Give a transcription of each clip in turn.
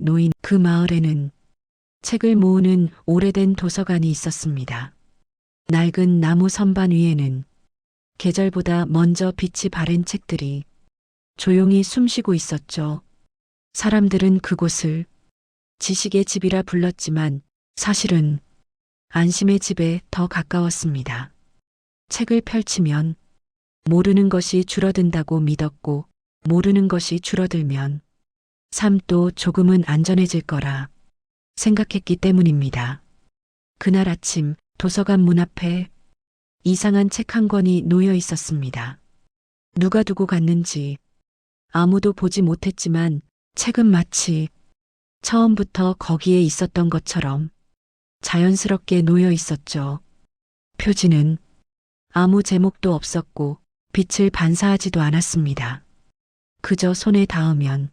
노인 그 마을에는 책을 모으는 오래된 도서관이 있었습니다. 낡은 나무 선반 위에는 계절보다 먼저 빛이 바랜 책들이 조용히 숨쉬고 있었죠. 사람들은 그곳을 지식의 집이라 불렀지만 사실은 안심의 집에 더 가까웠습니다. 책을 펼치면 모르는 것이 줄어든다고 믿었고 모르는 것이 줄어들면 삶도 조금은 안전해질 거라 생각했기 때문입니다. 그날 아침 도서관 문 앞에 이상한 책 한 권이 놓여 있었습니다. 누가 두고 갔는지 아무도 보지 못했지만 책은 마치 처음부터 거기에 있었던 것처럼 자연스럽게 놓여 있었죠. 표지는 아무 제목도 없었고 빛을 반사하지도 않았습니다. 그저 손에 닿으면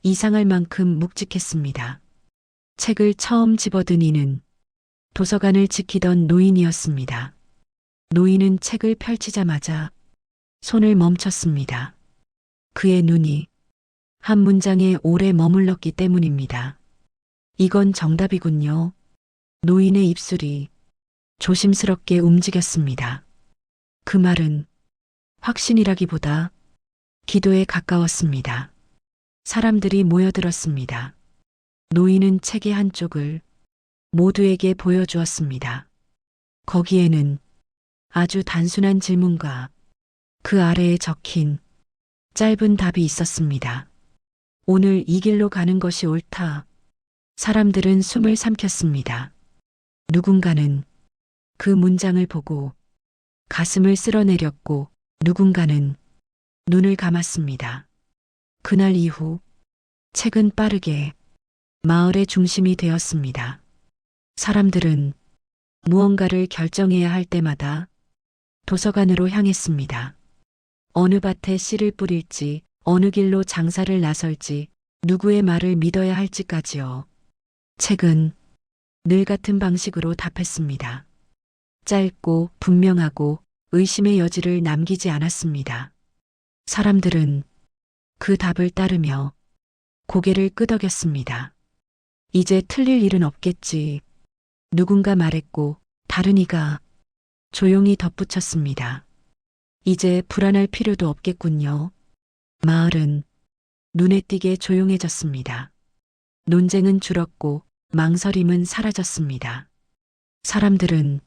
이상할 만큼 묵직했습니다. 책을 처음 집어든 이는 도서관을 지키던 노인이었습니다. 노인은 책을 펼치자마자 손을 멈췄습니다. 그의 눈이 한 문장에 오래 머물렀기 때문입니다. 이건 정답이군요. 노인의 입술이 조심스럽게 움직였습니다. 그 말은 확신이라기보다 기도에 가까웠습니다. 사람들이 모여들었습니다. 노인은 책의 한쪽을 모두에게 보여주었습니다. 거기에는 아주 단순한 질문과 그 아래에 적힌 짧은 답이 있었습니다. 오늘 이 길로 가는 것이 옳다. 사람들은 숨을 삼켰습니다. 누군가는 그 문장을 보고 가슴을 쓸어내렸고 누군가는 눈을 감았습니다. 그날 이후 책은 빠르게 마을의 중심이 되었습니다. 사람들은 무언가를 결정해야 할 때마다 도서관으로 향했습니다. 어느 밭에 씨를 뿌릴지, 어느 길로 장사를 나설지, 누구의 말을 믿어야 할지까지요. 책은 늘 같은 방식으로 답했습니다. 짧고 분명하고 의심의 여지를 남기지 않았습니다. 사람들은 그 답을 따르며 고개를 끄덕였습니다. 이제 틀릴 일은 없겠지. 누군가 말했고 다른 이가 조용히 덧붙였습니다. 이제 불안할 필요도 없겠군요. 마을은 눈에 띄게 조용해졌습니다. 논쟁은 줄었고 망설임은 사라졌습니다. 사람들은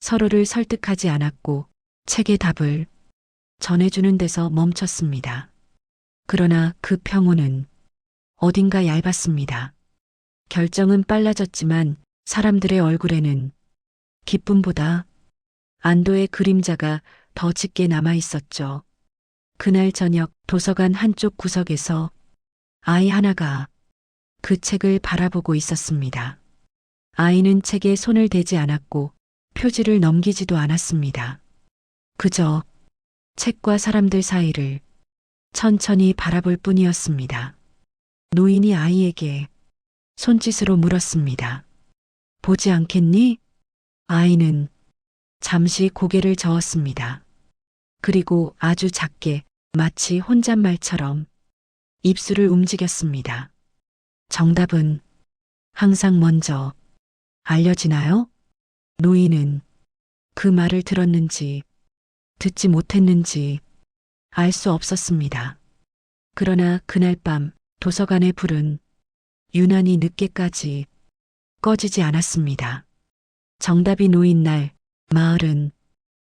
서로를 설득하지 않았고 책의 답을 전해주는 데서 멈췄습니다. 그러나 그 평온은 어딘가 얇았습니다. 결정은 빨라졌지만 사람들의 얼굴에는 기쁨보다 안도의 그림자가 더 짙게 남아 있었죠. 그날 저녁 도서관 한쪽 구석에서 아이 하나가 그 책을 바라보고 있었습니다. 아이는 책에 손을 대지 않았고 표지를 넘기지도 않았습니다. 그저 책과 사람들 사이를 천천히 바라볼 뿐이었습니다. 노인이 아이에게 손짓으로 물었습니다. 보지 않겠니? 아이는 잠시 고개를 저었습니다. 그리고 아주 작게 마치 혼잣말처럼 입술을 움직였습니다. 정답은 항상 먼저 알려지나요? 노인은 그 말을 들었는지 듣지 못했는지 알 수 없었습니다. 그러나 그날 밤 도서관의 불은 유난히 늦게까지 꺼지지 않았습니다. 정답이 놓인 날 마을은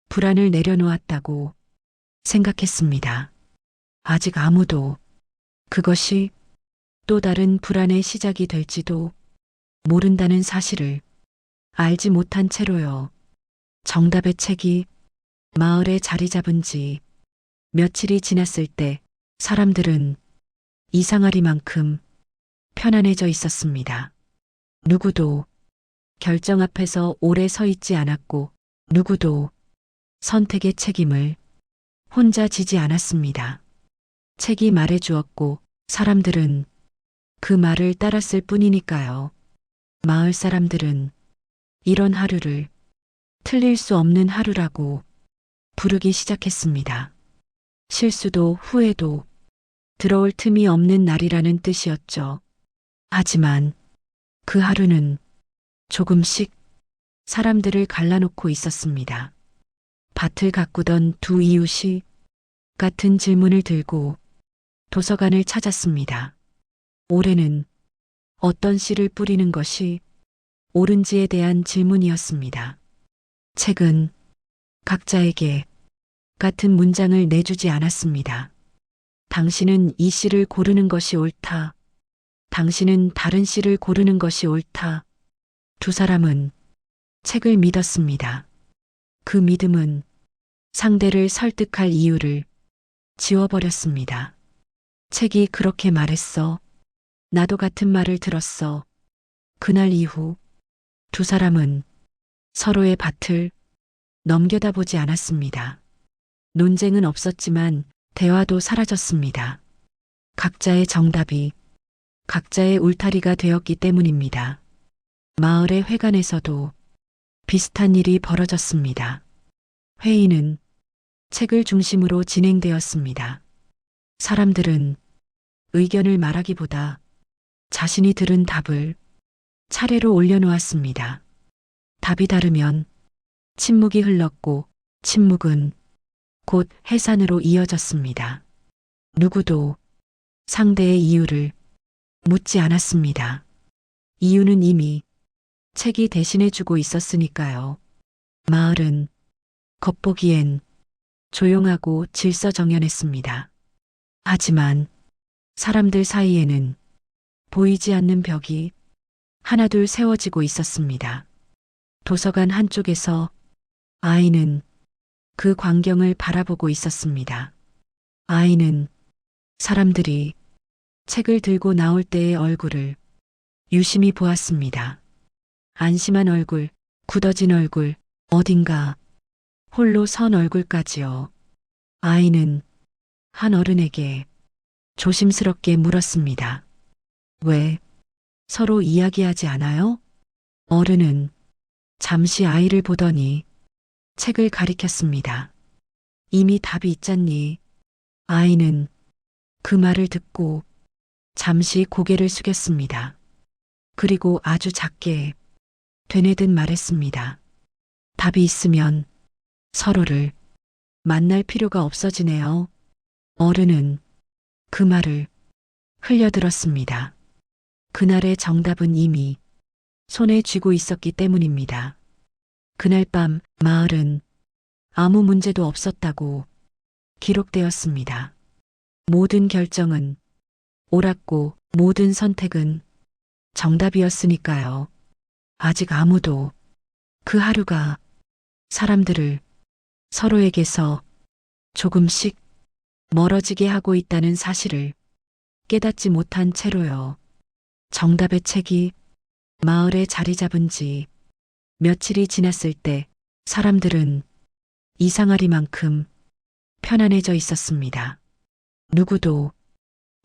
불안을 내려놓았다고 생각했습니다. 아직 아무도 그것이 또 다른 불안의 시작이 될지도 모른다는 사실을 알지 못한 채로요. 정답의 책이 마을에 자리 잡은 지 며칠이 지났을 때 사람들은 이상하리만큼 편안해져 있었습니다. 누구도 결정 앞에서 오래 서 있지 않았고 누구도 선택의 책임을 혼자 지지 않았습니다. 책이 말해주었고 사람들은 그 말을 따랐을 뿐이니까요. 마을 사람들은 이런 하루를 틀릴 수 없는 하루라고 부르기 시작했습니다. 실수도 후회도 들어올 틈이 없는 날이라는 뜻이었죠. 하지만 그 하루는 조금씩 사람들을 갈라놓고 있었습니다. 밭을 가꾸던 두 이웃이 같은 질문을 들고 도서관을 찾았습니다. 올해는 어떤 씨를 뿌리는 것이 옳은지에 대한 질문이었습니다. 책은 각자에게 같은 문장을 내주지 않았습니다. 당신은 이 씨를 고르는 것이 옳다. 당신은 다른 씨를 고르는 것이 옳다. 두 사람은 책을 믿었습니다. 그 믿음은 상대를 설득할 이유를 지워버렸습니다. 책이 그렇게 말했어. 나도 같은 말을 들었어. 그날 이후 두 사람은 서로의 밭을 넘겨다보지 않았습니다. 논쟁은 없었지만 대화도 사라졌습니다. 각자의 정답이 각자의 울타리가 되었기 때문입니다. 마을의 회관에서도 비슷한 일이 벌어졌습니다. 회의는 책을 중심으로 진행되었습니다. 사람들은 의견을 말하기보다 자신이 들은 답을 차례로 올려놓았습니다. 답이 다르면 침묵이 흘렀고 침묵은 곧 해산으로 이어졌습니다. 누구도 상대의 이유를 묻지 않았습니다. 이유는 이미 책이 대신해주고 있었으니까요. 마을은 겉보기엔 조용하고 질서정연했습니다. 하지만 사람들 사이에는 보이지 않는 벽이 하나둘 세워지고 있었습니다. 도서관 한쪽에서 아이는 그 광경을 바라보고 있었습니다. 아이는 사람들이 책을 들고 나올 때의 얼굴을 유심히 보았습니다. 안심한 얼굴, 굳어진 얼굴, 어딘가 홀로 선 얼굴까지요. 아이는 한 어른에게 조심스럽게 물었습니다. 왜 서로 이야기하지 않아요? 어른은 잠시 아이를 보더니 책을 가리켰습니다. 이미 답이 있잖니. 아이는 그 말을 듣고 잠시 고개를 숙였습니다. 그리고 아주 작게 되뇌듯 말했습니다. 답이 있으면 서로를 만날 필요가 없어지네요. 어른은 그 말을 흘려들었습니다. 그날의 정답은 이미 손에 쥐고 있었기 때문입니다. 그날 밤 마을은 아무 문제도 없었다고 기록되었습니다. 모든 결정은 옳았고 모든 선택은 정답이었으니까요. 아직 아무도 그 하루가 사람들을 서로에게서 조금씩 멀어지게 하고 있다는 사실을 깨닫지 못한 채로요. 정답의 책이 마을에 자리 잡은 지 며칠이 지났을 때 사람들은 이상하리만큼 편안해져 있었습니다. 누구도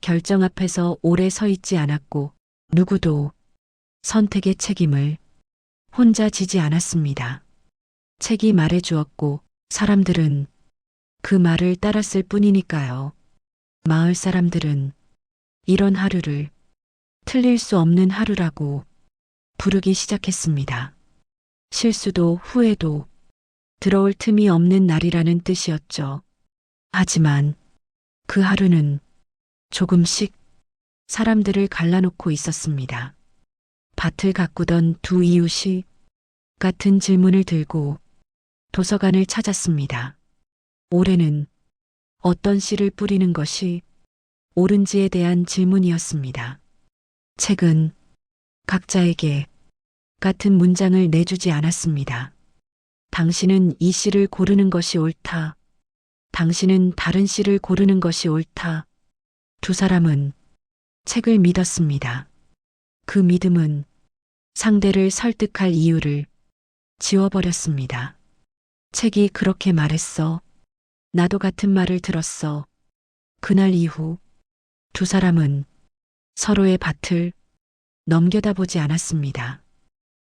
결정 앞에서 오래 서 있지 않았고 누구도 선택의 책임을 혼자 지지 않았습니다. 책이 말해주었고 사람들은 그 말을 따랐을 뿐이니까요. 마을 사람들은 이런 하루를 틀릴 수 없는 하루라고 부르기 시작했습니다. 실수도 후회도 들어올 틈이 없는 날이라는 뜻이었죠. 하지만 그 하루는 조금씩 사람들을 갈라놓고 있었습니다. 밭을 가꾸던 두 이웃이 같은 질문을 들고 도서관을 찾았습니다. 올해는 어떤 씨를 뿌리는 것이 옳은지에 대한 질문이었습니다. 책은 각자에게 같은 문장을 내주지 않았습니다. 당신은 이 씨를 고르는 것이 옳다. 당신은 다른 씨를 고르는 것이 옳다. 두 사람은 책을 믿었습니다. 그 믿음은 상대를 설득할 이유를 지워버렸습니다. 책이 그렇게 말했어. 나도 같은 말을 들었어. 그날 이후 두 사람은 서로의 밭을 넘겨다보지 않았습니다.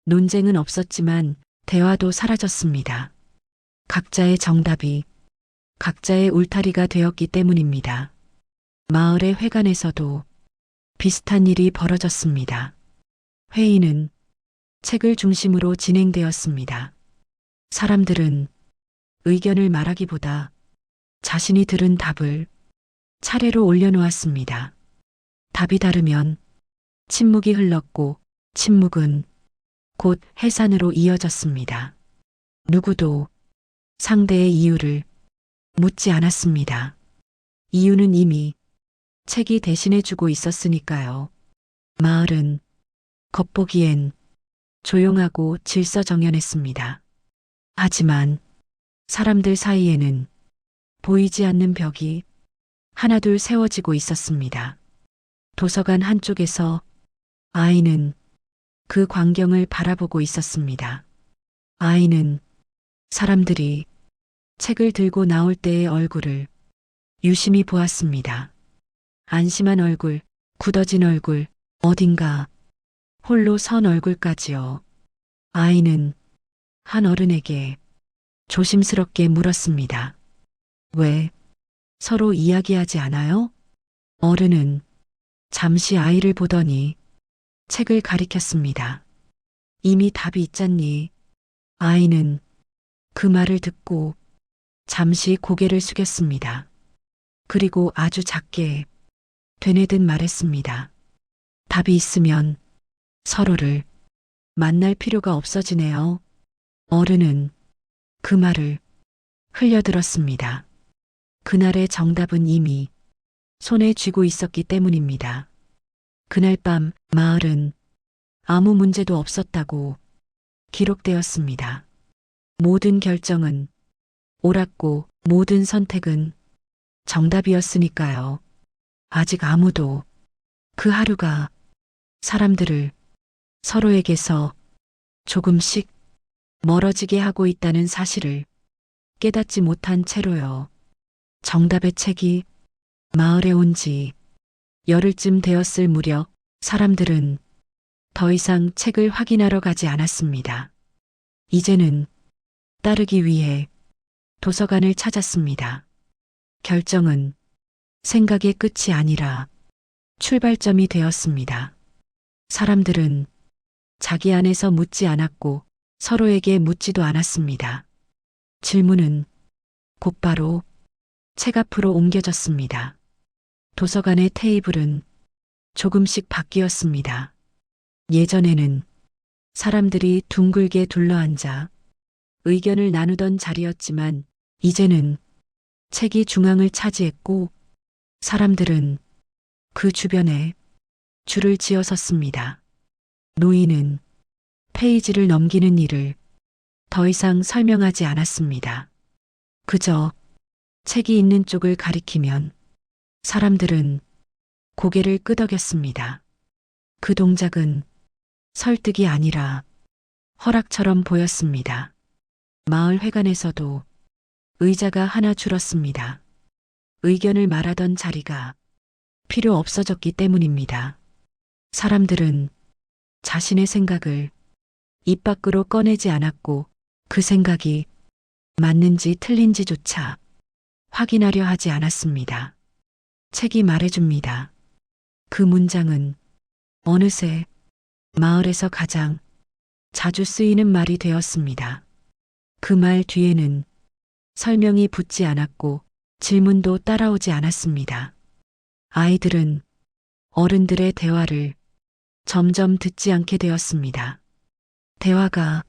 논쟁은 없었지만 대화도 사라졌습니다. 각자의 정답이 각자의 울타리가 되었기 때문입니다. 마을의 회관에서도 비슷한 일이 벌어졌습니다. 회의는 책을 중심으로 진행되었습니다. 사람들은 의견을 말하기보다 자신이 들은 답을 차례로 올려놓았습니다. 답이 다르면 침묵이 흘렀고 침묵은 곧 해산으로 이어졌습니다. 누구도 상대의 이유를 묻지 않았습니다. 이유는 이미 책이 대신해주고 있었으니까요. 마을은 겉보기엔 조용하고 질서정연했습니다. 하지만 사람들 사이에는 보이지 않는 벽이 하나둘 세워지고 있었습니다. 도서관 한쪽에서 아이는 그 광경을 바라보고 있었습니다. 아이는 사람들이 책을 들고 나올 때의 얼굴을 유심히 보았습니다. 안심한 얼굴, 굳어진 얼굴, 어딘가 홀로 선 얼굴까지요. 아이는 한 어른에게 조심스럽게 물었습니다. 왜 서로 이야기하지 않아요? 어른은 잠시 아이를 보더니 책을 가리켰습니다. 이미 답이 있잖니. 아이는 그 말을 듣고 잠시 고개를 숙였습니다. 그리고 아주 작게 되뇌듯 말했습니다. 답이 있으면 서로를 만날 필요가 없어지네요. 어른은 그 말을 흘려들었습니다. 그날의 정답은 이미 손에 쥐고 있었기 때문입니다. 그날 밤 마을은 아무 문제도 없었다고 기록되었습니다. 모든 결정은 옳았고 모든 선택은 정답이었으니까요. 아직 아무도 그 하루가 사람들을 서로에게서 조금씩 멀어지게 하고 있다는 사실을 깨닫지 못한 채로요. 정답의 책이 마을에 온 지 열흘쯤 되었을 무렵 사람들은 더 이상 책을 확인하러 가지 않았습니다. 이제는 따르기 위해 도서관을 찾았습니다. 결정은 생각의 끝이 아니라 출발점이 되었습니다. 사람들은 자기 안에서 묻지 않았고 서로에게 묻지도 않았습니다. 질문은 곧바로 책 앞으로 옮겨졌습니다. 도서관의 테이블은 조금씩 바뀌었습니다. 예전에는 사람들이 둥글게 둘러앉아 의견을 나누던 자리였지만 이제는 책이 중앙을 차지했고 사람들은 그 주변에 줄을 지어 섰습니다. 노인은 페이지를 넘기는 일을 더 이상 설명하지 않았습니다. 그저 책이 있는 쪽을 가리키면 사람들은 고개를 끄덕였습니다. 그 동작은 설득이 아니라 허락처럼 보였습니다. 마을 회관에서도 의자가 하나 줄었습니다. 의견을 말하던 자리가 필요 없어졌기 때문입니다. 사람들은 자신의 생각을 입 밖으로 꺼내지 않았고 그 생각이 맞는지 틀린지조차 확인하려 하지 않았습니다. 책이 말해줍니다. 그 문장은 어느새 마을에서 가장 자주 쓰이는 말이 되었습니다. 그 말 뒤에는 설명이 붙지 않았고 질문도 따라오지 않았습니다. 아이들은 어른들의 대화를 점점 듣지 않게 되었습니다. 대화가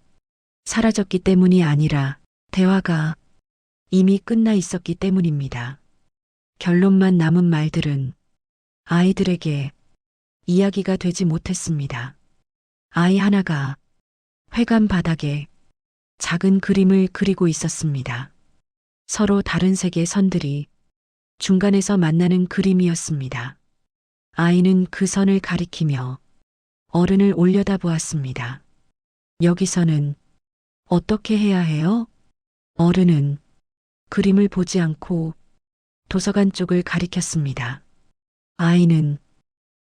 사라졌기 때문이 아니라 대화가 이미 끝나 있었기 때문입니다. 결론만 남은 말들은 아이들에게 이야기가 되지 못했습니다. 아이 하나가 회관 바닥에 작은 그림을 그리고 있었습니다. 서로 다른 색의 선들이 중간에서 만나는 그림이었습니다. 아이는 그 선을 가리키며 어른을 올려다보았습니다. 여기서는 어떻게 해야 해요? 어른은 그림을 보지 않고 도서관 쪽을 가리켰습니다. 아이는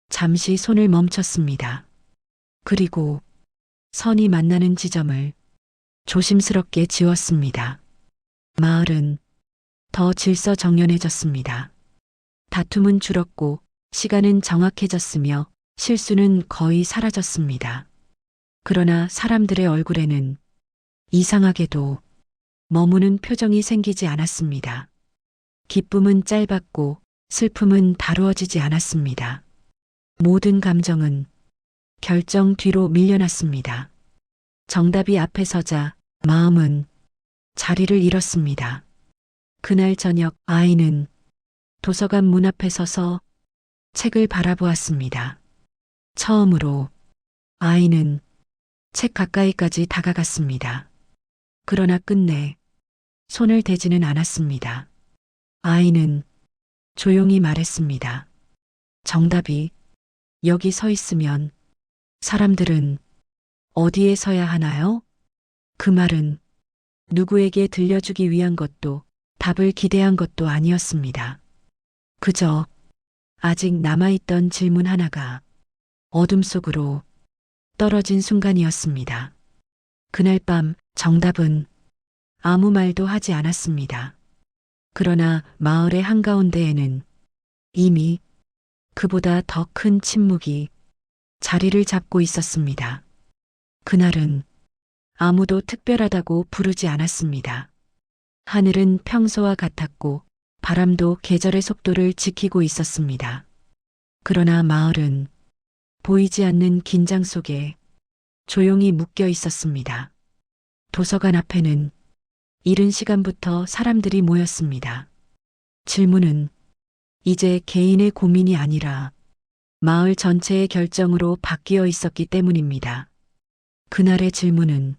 잠시 손을 멈췄습니다. 그리고 선이 만나는 지점을 조심스럽게 지웠습니다. 마을은 더 질서정연해졌습니다. 다툼은 줄었고 시간은 정확해졌으며 실수는 거의 사라졌습니다. 그러나 사람들의 얼굴에는 이상하게도 머무는 표정이 생기지 않았습니다. 기쁨은 짧았고 슬픔은 다루어지지 않았습니다. 모든 감정은 결정 뒤로 밀려났습니다. 정답이 앞에 서자 마음은 자리를 잃었습니다. 그날 저녁 아이는 도서관 문 앞에 서서 책을 바라보았습니다. 처음으로 아이는 책 가까이까지 다가갔습니다. 그러나 끝내 손을 대지는 않았습니다. 아이는 조용히 말했습니다. 정답이 여기 서 있으면 사람들은 어디에 서야 하나요? 그 말은 누구에게 들려주기 위한 것도 답을 기대한 것도 아니었습니다. 그저 아직 남아있던 질문 하나가 어둠 속으로 떨어진 순간이었습니다. 그날 밤 정답은 아무 말도 하지 않았습니다. 그러나 마을의 한가운데에는 이미 그보다 더 큰 침묵이 자리를 잡고 있었습니다. 그날은 아무도 특별하다고 부르지 않았습니다. 하늘은 평소와 같았고 바람도 계절의 속도를 지키고 있었습니다. 그러나 마을은 보이지 않는 긴장 속에 조용히 묶여 있었습니다. 도서관 앞에는 이른 시간부터 사람들이 모였습니다. 질문은 이제 개인의 고민이 아니라 마을 전체의 결정으로 바뀌어 있었기 때문입니다. 그날의 질문은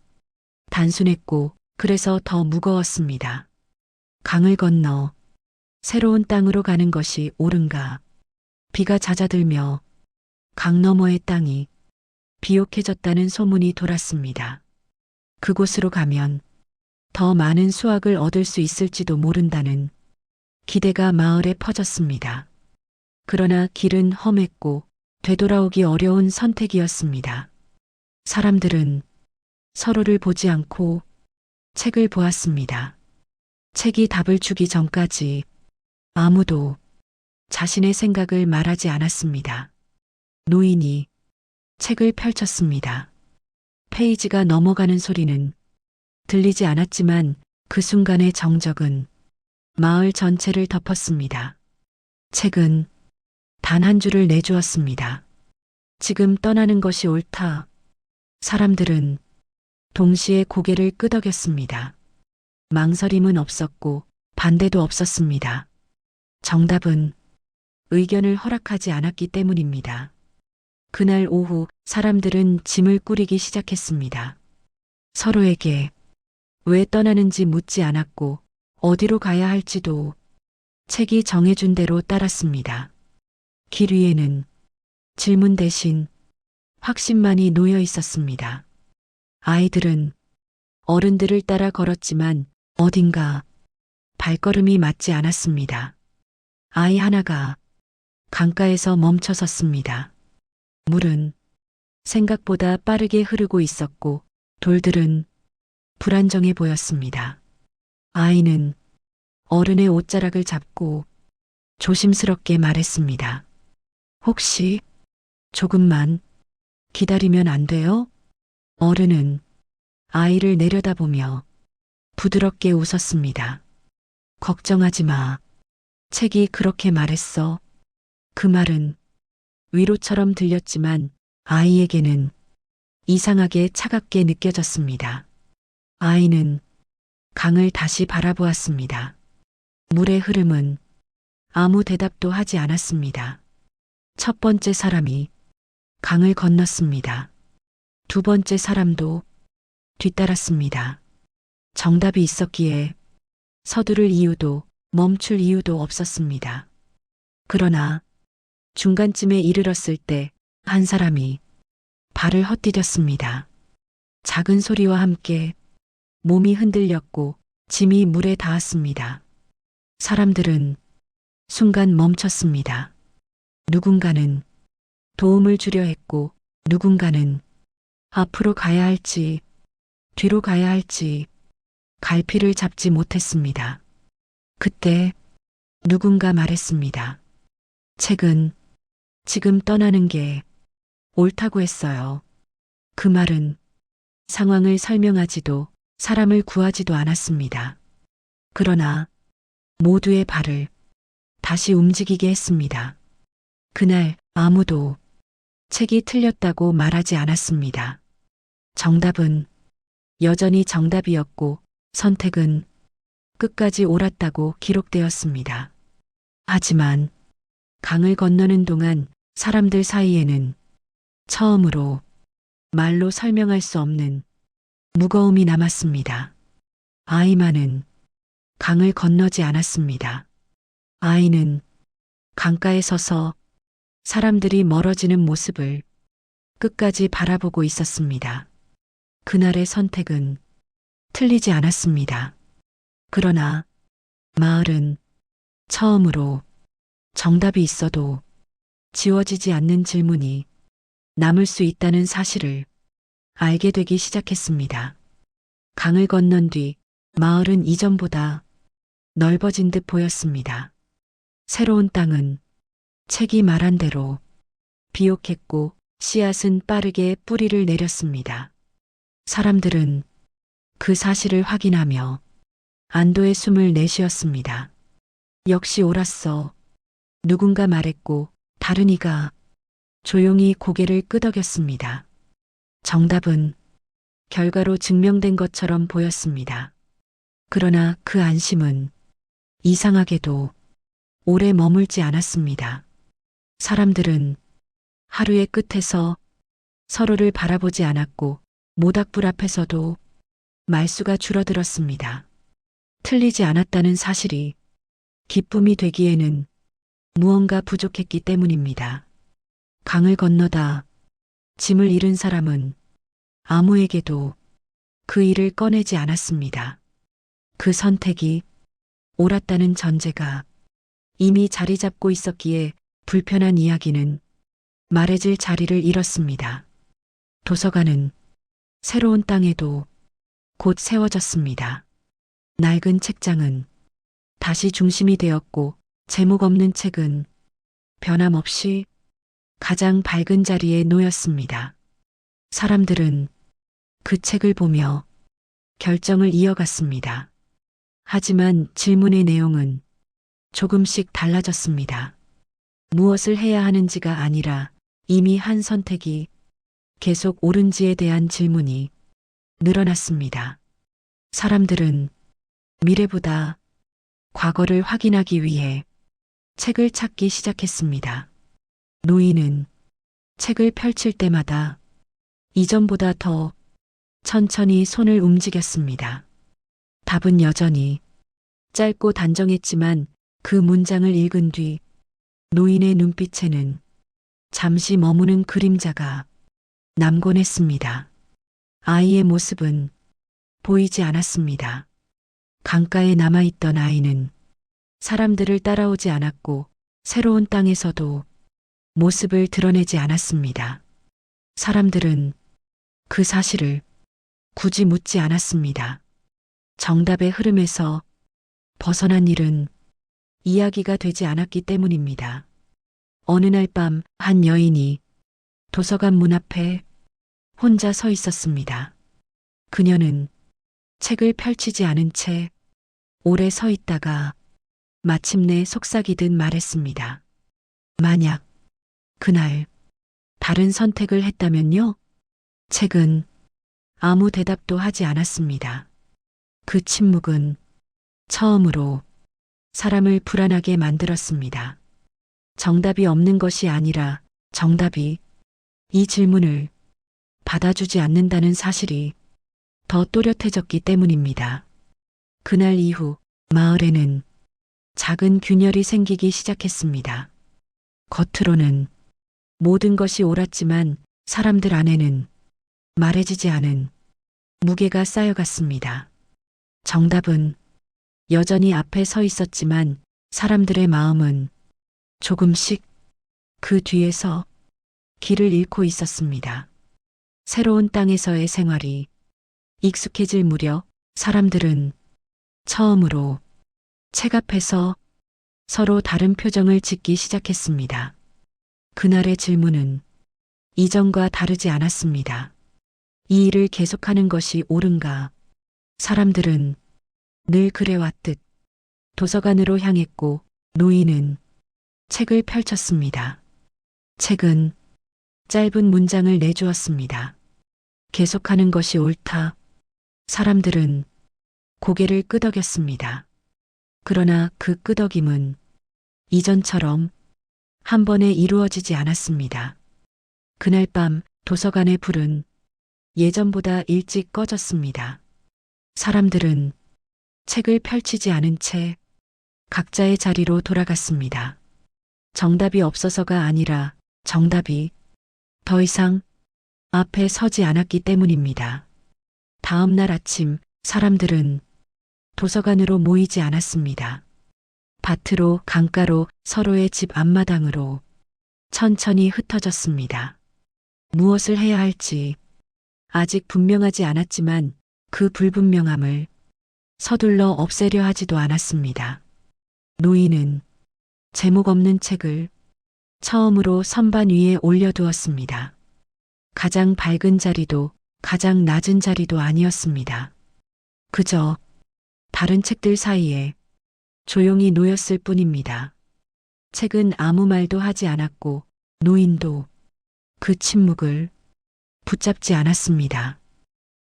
단순했고 그래서 더 무거웠습니다. 강을 건너 새로운 땅으로 가는 것이 옳은가? 비가 잦아들며 강 너머의 땅이 비옥해졌다는 소문이 돌았습니다. 그곳으로 가면 더 많은 수확을 얻을 수 있을지도 모른다는 기대가 마을에 퍼졌습니다. 그러나 길은 험했고 되돌아오기 어려운 선택이었습니다. 사람들은 서로를 보지 않고 책을 보았습니다. 책이 답을 주기 전까지 아무도 자신의 생각을 말하지 않았습니다. 노인이 책을 펼쳤습니다. 페이지가 넘어가는 소리는 들리지 않았지만 그 순간의 정적은 마을 전체를 덮었습니다. 책은 단 한 줄을 내주었습니다. 지금 떠나는 것이 옳다. 사람들은 동시에 고개를 끄덕였습니다. 망설임은 없었고 반대도 없었습니다. 정답은 의견을 허락하지 않았기 때문입니다. 그날 오후 사람들은 짐을 꾸리기 시작했습니다. 서로에게 왜 떠나는지 묻지 않았고 어디로 가야 할지도 책이 정해준 대로 따랐습니다. 길 위에는 질문 대신 확신만이 놓여 있었습니다. 아이들은 어른들을 따라 걸었지만 어딘가 발걸음이 맞지 않았습니다. 아이 하나가 강가에서 멈춰 섰습니다. 물은 생각보다 빠르게 흐르고 있었고 돌들은 불안정해 보였습니다. 아이는 어른의 옷자락을 잡고 조심스럽게 말했습니다. 혹시 조금만 기다리면 안 돼요? 어른은 아이를 내려다보며 부드럽게 웃었습니다. 걱정하지 마. 책이 그렇게 말했어. 그 말은 위로처럼 들렸지만 아이에게는 이상하게 차갑게 느껴졌습니다. 아이는 강을 다시 바라보았습니다. 물의 흐름은 아무 대답도 하지 않았습니다. 첫 번째 사람이 강을 건넜습니다. 두 번째 사람도 뒤따랐습니다. 정답이 있었기에 서두를 이유도 멈출 이유도 없었습니다. 그러나 중간쯤에 이르렀을 때 한 사람이 발을 헛디뎠습니다. 작은 소리와 함께 몸이 흔들렸고 짐이 물에 닿았습니다. 사람들은 순간 멈췄습니다. 누군가는 도움을 주려 했고 누군가는 앞으로 가야 할지 뒤로 가야 할지 갈피를 잡지 못했습니다. 그때 누군가 말했습니다. 책은 지금 떠나는 게 옳다고 했어요. 그 말은 상황을 설명하지도 사람을 구하지도 않았습니다. 그러나 모두의 발을 다시 움직이게 했습니다. 그날 아무도 책이 틀렸다고 말하지 않았습니다. 정답은 여전히 정답이었고 선택은 끝까지 옳았다고 기록되었습니다. 하지만 강을 건너는 동안 사람들 사이에는 처음으로 말로 설명할 수 없는 무거움이 남았습니다. 아이만은 강을 건너지 않았습니다. 아이는 강가에 서서 사람들이 멀어지는 모습을 끝까지 바라보고 있었습니다. 그날의 선택은 틀리지 않았습니다. 그러나 마을은 처음으로 정답이 있어도 지워지지 않는 질문이 남을 수 있다는 사실을 알게 되기 시작했습니다. 강을 건넌 뒤 마을은 이전보다 넓어진 듯 보였습니다. 새로운 땅은 책이 말한 대로 비옥했고 씨앗은 빠르게 뿌리를 내렸습니다. 사람들은 그 사실을 확인하며 안도의 숨을 내쉬었습니다. 역시 옳았어. 누군가 말했고 다른 이가 조용히 고개를 끄덕였습니다. 정답은 결과로 증명된 것처럼 보였습니다. 그러나 그 안심은 이상하게도 오래 머물지 않았습니다. 사람들은 하루의 끝에서 서로를 바라보지 않았고 모닥불 앞에서도 말수가 줄어들었습니다. 틀리지 않았다는 사실이 기쁨이 되기에는 무언가 부족했기 때문입니다. 강을 건너다 짐을 잃은 사람은 아무에게도 그 일을 꺼내지 않았습니다. 그 선택이 옳았다는 전제가 이미 자리 잡고 있었기에 불편한 이야기는 말해질 자리를 잃었습니다. 도서관은 새로운 땅에도 곧 세워졌습니다. 낡은 책장은 다시 중심이 되었고 제목 없는 책은 변함없이 가장 밝은 자리에 놓였습니다. 사람들은 그 책을 보며 결정을 이어갔습니다. 하지만 질문의 내용은 조금씩 달라졌습니다. 무엇을 해야 하는지가 아니라 이미 한 선택이 계속 옳은지에 대한 질문이 늘어났습니다. 사람들은 미래보다 과거를 확인하기 위해 책을 찾기 시작했습니다. 노인은 책을 펼칠 때마다 이전보다 더 천천히 손을 움직였습니다. 답은 여전히 짧고 단정했지만 그 문장을 읽은 뒤 노인의 눈빛에는 잠시 머무는 그림자가 남곤 했습니다. 아이의 모습은 보이지 않았습니다. 강가에 남아있던 아이는 사람들을 따라오지 않았고 새로운 땅에서도 모습을 드러내지 않았습니다. 사람들은 그 사실을 굳이 묻지 않았습니다. 정답의 흐름에서 벗어난 일은 이야기가 되지 않았기 때문입니다. 어느 날 밤 한 여인이 도서관 문 앞에 혼자 서 있었습니다. 그녀는 책을 펼치지 않은 채 오래 서 있다가 마침내 속삭이듯 말했습니다. 만약 그날 다른 선택을 했다면요? 책은 아무 대답도 하지 않았습니다. 그 침묵은 처음으로 사람을 불안하게 만들었습니다. 정답이 없는 것이 아니라 정답이 이 질문을 받아주지 않는다는 사실이 더 또렷해졌기 때문입니다. 그날 이후 마을에는 작은 균열이 생기기 시작했습니다. 겉으로는 모든 것이 옳았지만 사람들 안에는 말해지지 않은 무게가 쌓여갔습니다. 정답은 여전히 앞에 서 있었지만 사람들의 마음은 조금씩 그 뒤에서 길을 잃고 있었습니다. 새로운 땅에서의 생활이 익숙해질 무렵 사람들은 처음으로 책 앞에서 서로 다른 표정을 짓기 시작했습니다. 그날의 질문은 이전과 다르지 않았습니다. 이 일을 계속하는 것이 옳은가? 사람들은 늘 그래왔듯 도서관으로 향했고 노인은 책을 펼쳤습니다. 책은 짧은 문장을 내주었습니다. 계속하는 것이 옳다. 사람들은 고개를 끄덕였습니다. 그러나 그 끄덕임은 이전처럼 한 번에 이루어지지 않았습니다. 그날 밤 도서관의 불은 예전보다 일찍 꺼졌습니다. 사람들은 책을 펼치지 않은 채 각자의 자리로 돌아갔습니다. 정답이 없어서가 아니라 정답이 더 이상 앞에 서지 않았기 때문입니다. 다음 날 아침 사람들은 도서관으로 모이지 않았습니다. 밭으로, 강가로, 서로의 집 앞마당으로 천천히 흩어졌습니다. 무엇을 해야 할지 아직 분명하지 않았지만 그 불분명함을 서둘러 없애려 하지도 않았습니다. 노인은 제목 없는 책을 처음으로 선반 위에 올려두었습니다. 가장 밝은 자리도 가장 낮은 자리도 아니었습니다. 그저 다른 책들 사이에 조용히 놓였을 뿐입니다. 책은 아무 말도 하지 않았고 노인도 그 침묵을 붙잡지 않았습니다.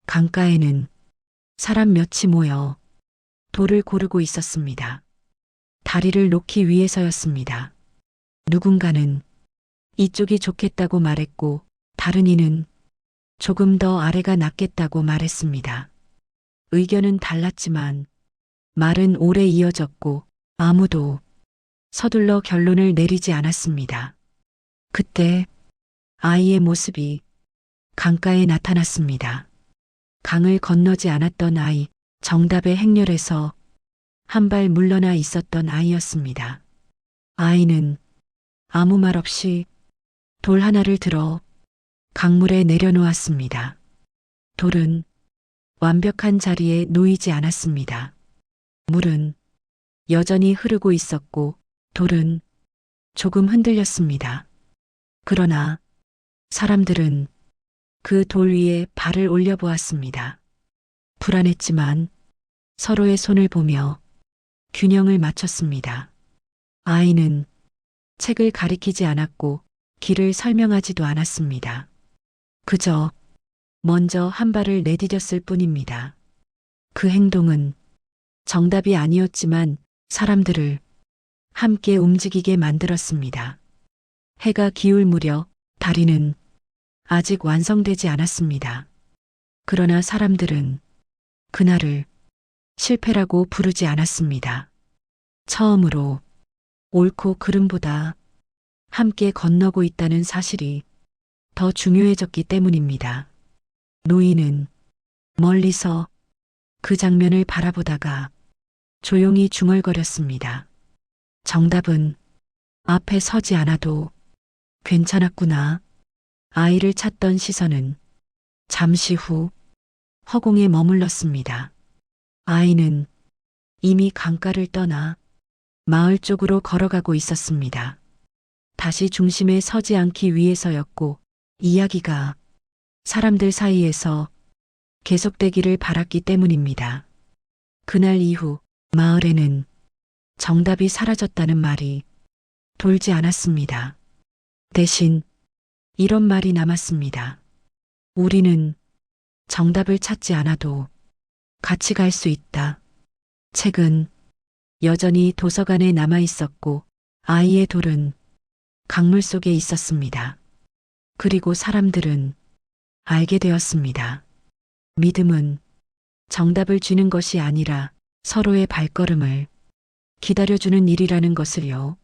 강가에는 사람 몇이 모여 돌을 고르고 있었습니다. 다리를 놓기 위해서였습니다. 누군가는 이쪽이 좋겠다고 말했고 다른 이는 조금 더 아래가 낫겠다고 말했습니다. 의견은 달랐지만 말은 오래 이어졌고 아무도 서둘러 결론을 내리지 않았습니다. 그때 아이의 모습이 강가에 나타났습니다. 강을 건너지 않았던 아이, 정답의 행렬에서 한 발 물러나 있었던 아이였습니다. 아이는 아무 말 없이 돌 하나를 들어 강물에 내려놓았습니다. 돌은 완벽한 자리에 놓이지 않았습니다. 물은 여전히 흐르고 있었고 돌은 조금 흔들렸습니다. 그러나 사람들은 그 돌 위에 발을 올려보았습니다. 불안했지만 서로의 손을 보며 균형을 맞췄습니다. 아이는 책을 가리키지 않았고 길을 설명하지도 않았습니다. 그저 먼저 한 발을 내디뎠을 뿐입니다. 그 행동은 정답이 아니었지만 사람들을 함께 움직이게 만들었습니다. 해가 기울 무렵 다리는 아직 완성되지 않았습니다. 그러나 사람들은 그날을 실패라고 부르지 않았습니다. 처음으로 옳고 그름보다 함께 건너고 있다는 사실이 더 중요해졌기 때문입니다. 노인은 멀리서 그 장면을 바라보다가 조용히 중얼거렸습니다. 정답은 앞에 서지 않아도 괜찮았구나. 아이를 찾던 시선은 잠시 후 허공에 머물렀습니다. 아이는 이미 강가를 떠나 마을 쪽으로 걸어가고 있었습니다. 다시 중심에 서지 않기 위해서였고 이야기가 사람들 사이에서 계속되기를 바랐기 때문입니다. 그날 이후 마을에는 정답이 사라졌다는 말이 돌지 않았습니다. 대신 이런 말이 남았습니다. 우리는 정답을 찾지 않아도 같이 갈 수 있다. 책은 여전히 도서관에 남아 있었고 아이의 돌은 강물 속에 있었습니다. 그리고 사람들은 알게 되었습니다. 믿음은 정답을 주는 것이 아니라 서로의 발걸음을 기다려주는 일이라는 것을요.